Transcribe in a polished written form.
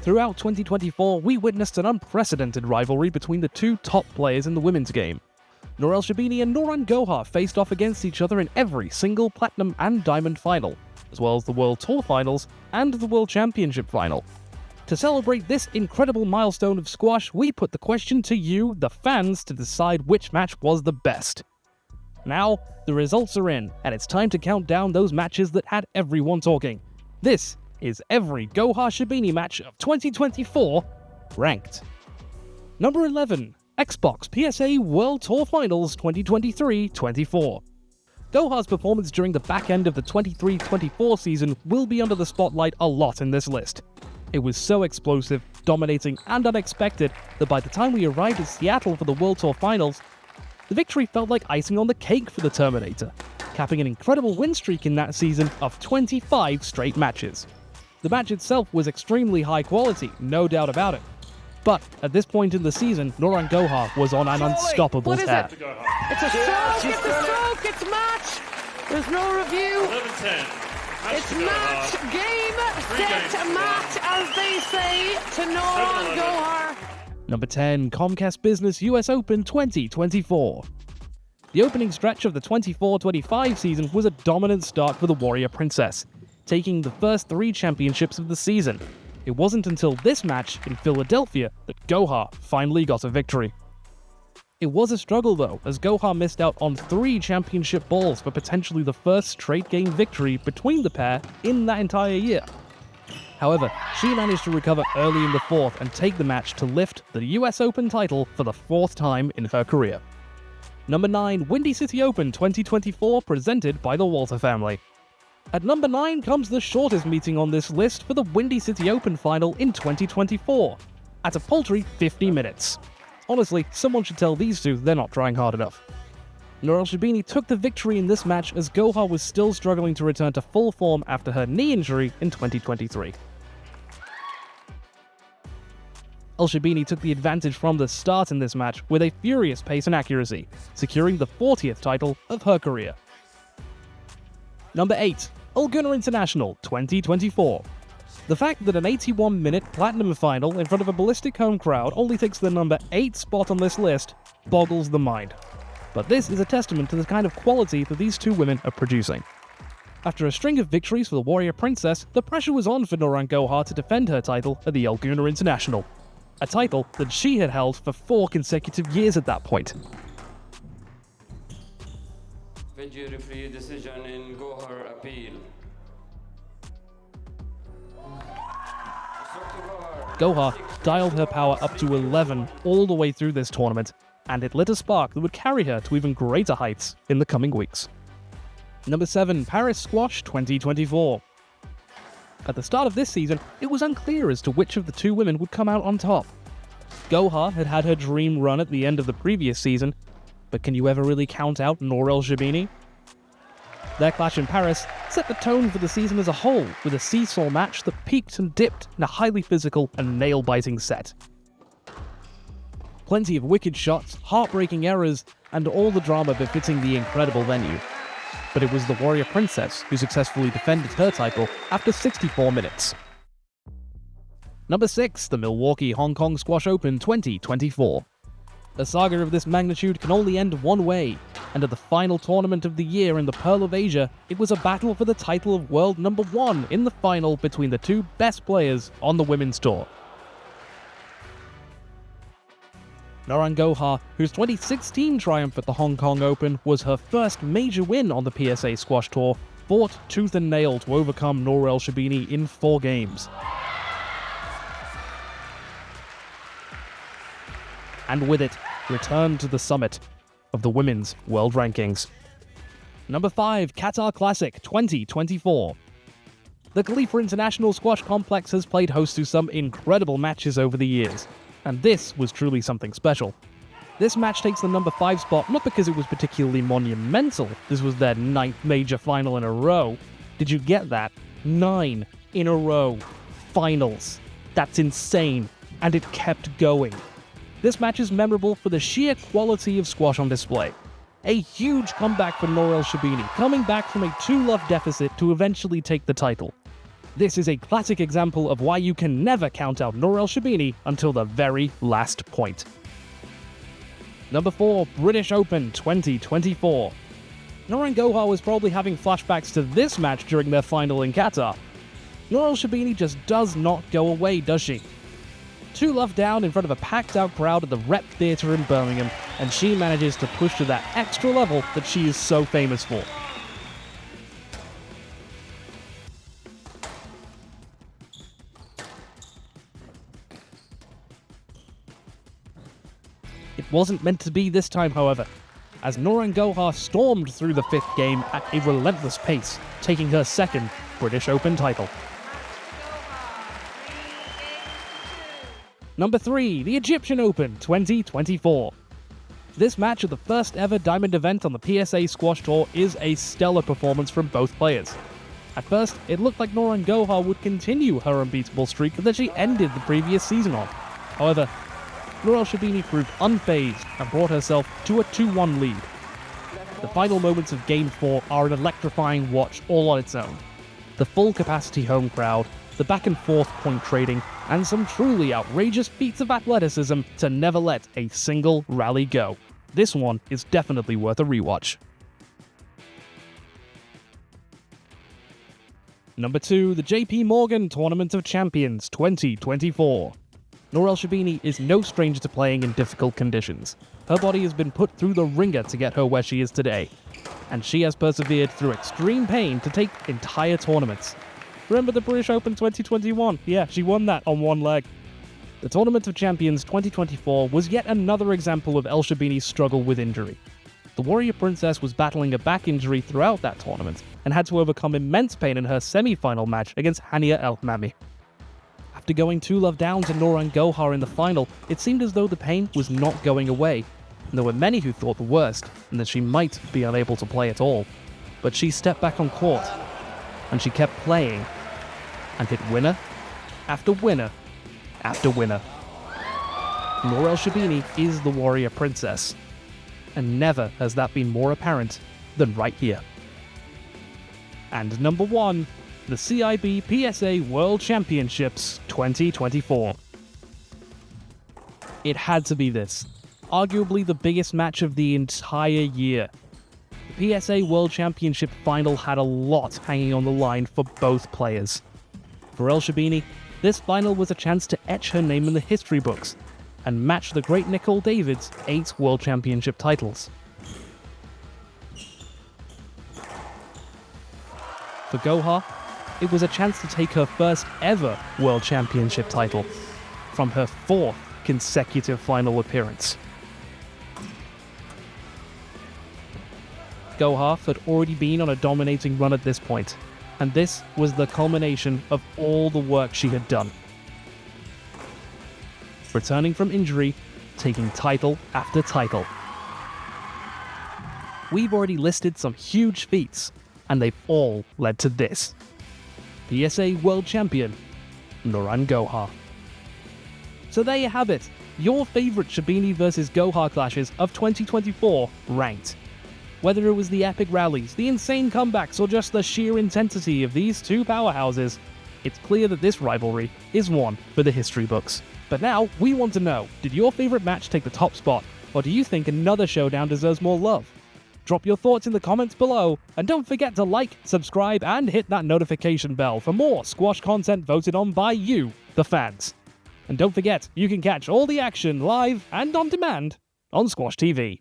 Throughout 2024, we witnessed an unprecedented rivalry between the two top players in the women's game. Nour Sherbini and Nouran Gohar faced off against each other in every single Platinum and Diamond final, as well as the World Tour finals and the World Championship final. To celebrate this incredible milestone of squash, we put the question to you, the fans, to decide which match was the best. Now, the results are in, and it's time to count down those matches that had everyone talking. This is every Gohar Sherbini match of 2024 ranked. Number 11. Xbox PSA World Tour Finals 2023-24. Gohar's performance during the back end of the 23-24 season will be under the spotlight a lot in this list. It was so explosive, dominating, and unexpected that by the time we arrived in Seattle for the World Tour Finals, the victory felt like icing on the cake for the Terminator, capping an incredible win streak in that season of 25 straight matches. The match itself was extremely high quality, no doubt about it. But at this point in the season, Nouran Gohar was on an unstoppable tear. It's a stroke, it's match. There's no review. 11-10. It's match, game, set, match, as they say to Nouran Gohar. Number 10, Comcast Business US Open 2024. The opening stretch of the 24-25 season was a dominant start for the Warrior Princess, taking the first 3 championships of the season. It wasn't until this match in Philadelphia that Gohar finally got a victory. It was a struggle though, as Gohar missed out on 3 championship balls for potentially the first straight game victory between the pair in that entire year. However, she managed to recover early in the 4th and take the match to lift the US Open title for the 4th time in her career. Number 9, Windy City Open 2024 presented by the Walter family. At number 9 comes the shortest meeting on this list for the Windy City Open final in 2024, at a paltry 50 minutes. Honestly, someone should tell these two they're not trying hard enough. Nour Sherbini took the victory in this match as Gohar was still struggling to return to full form after her knee injury in 2023. Sherbini took the advantage from the start in this match with a furious pace and accuracy, securing the 40th title of her career. Number 8. Gunnar International 2024. The fact that an 81-minute Platinum final in front of a ballistic home crowd only takes the number 8 spot on this list boggles the mind. But this is a testament to the kind of quality that these two women are producing. After a string of victories for the Warrior Princess, the pressure was on for Nouran Gohar to defend her title at the Gunnar International, a title that she had held for 4 consecutive years at that point. Referee decision in Gohar appeal. Gohar dialed her power up to 11 all the way through this tournament, and it lit a spark that would carry her to even greater heights in the coming weeks. Number 7, Paris Squash 2024. At the start of this season, it was unclear as to which of the two women would come out on top. Gohar had had her dream run at the end of the previous season, but can you ever really count out Nour Sherbini? Their clash in Paris set the tone for the season as a whole, with a seesaw match that peaked and dipped in a highly physical and nail-biting set. Plenty of wicked shots, heartbreaking errors, and all the drama befitting the incredible venue. But it was the Warrior Princess who successfully defended her title after 64 minutes. Number 6, the Milwaukee-Hong Kong Squash Open 2024. A saga of this magnitude can only end one way, and at the final tournament of the year in the Pearl of Asia, it was a battle for the title of world number 1 in the final between the two best players on the women's tour. Nouran Gohar, whose 2016 triumph at the Hong Kong Open was her first major win on the PSA Squash Tour, fought tooth and nail to overcome Nour Sherbini in 4 games. And with it, returned to the summit of the women's world rankings. Number 5, Qatar Classic 2024. The Khalifa International Squash Complex has played host to some incredible matches over the years, and this was truly something special. This match takes the number 5 spot not because it was particularly monumental, this was their 9th major final in a row. Did you get that? 9 in a row. Finals. That's insane, and it kept going. This match is memorable for the sheer quality of squash on display. A huge comeback for Nour Sherbini, coming back from a 2-love deficit to eventually take the title. This is a classic example of why you can never count out Nour Sherbini until the very last point. Number 4, British Open 2024. Nouran Gohar was probably having flashbacks to this match during their final in Qatar. Nour Sherbini just does not go away, does she? 2 love down in front of a packed-out crowd at the Rep Theatre in Birmingham, and she manages to push to that extra level that she is so famous for. It wasn't meant to be this time, however, as Nouran Gohar stormed through the 5th game at a relentless pace, taking her 2nd British Open title. Number 3, the Egyptian Open 2024. This match at the first ever Diamond event on the PSA Squash Tour is a stellar performance from both players. At first, it looked like Nouran Gohar would continue her unbeatable streak that she ended the previous season on. However, Nour Sherbini proved unfazed and brought herself to a 2-1 lead. The final moments of Game 4 are an electrifying watch all on its own. The full capacity home crowd, the back and forth point trading, and some truly outrageous feats of athleticism to never let a single rally go. This one is definitely worth a rewatch. Number 2, the JP Morgan Tournament of Champions 2024. Nour Sherbini is no stranger to playing in difficult conditions. Her body has been put through the ringer to get her where she is today, and she has persevered through extreme pain to take entire tournaments. Remember the British Open 2021? Yeah, she won that on one leg. The Tournament of Champions 2024 was yet another example of Sherbini's struggle with injury. The Warrior Princess was battling a back injury throughout that tournament and had to overcome immense pain in her semi-final match against Hania El-Mami. After going 2 love down to Nouran Gohar in the final, it seemed as though the pain was not going away, and there were many who thought the worst, and that she might be unable to play at all. But she stepped back on court, and she kept playing, and hit winner after winner after winner. Nour Sherbini is the Warrior Princess, and never has that been more apparent than right here. And number 1, the CIB PSA World Championships 2024. It had to be this, arguably the biggest match of the entire year. The PSA World Championship final had a lot hanging on the line for both players. For Sherbini, this final was a chance to etch her name in the history books and match the great Nicol David's 8 World Championship titles. For Gohar, it was a chance to take her first ever World Championship title from her 4th consecutive final appearance. Gohar had already been on a dominating run at this point, and this was the culmination of all the work she had done. Returning from injury, taking title after title. We've already listed some huge feats, and they've all led to this. PSA World Champion, Nouran Gohar. So there you have it, your favourite Sherbini vs Gohar clashes of 2024 ranked. Whether it was the epic rallies, the insane comebacks, or just the sheer intensity of these two powerhouses, it's clear that this rivalry is one for the history books. But now, we want to know, did your favourite match take the top spot, or do you think another showdown deserves more love? Drop your thoughts in the comments below, and don't forget to like, subscribe, and hit that notification bell for more squash content voted on by you, the fans. And don't forget, you can catch all the action live and on demand on SQUASHTV.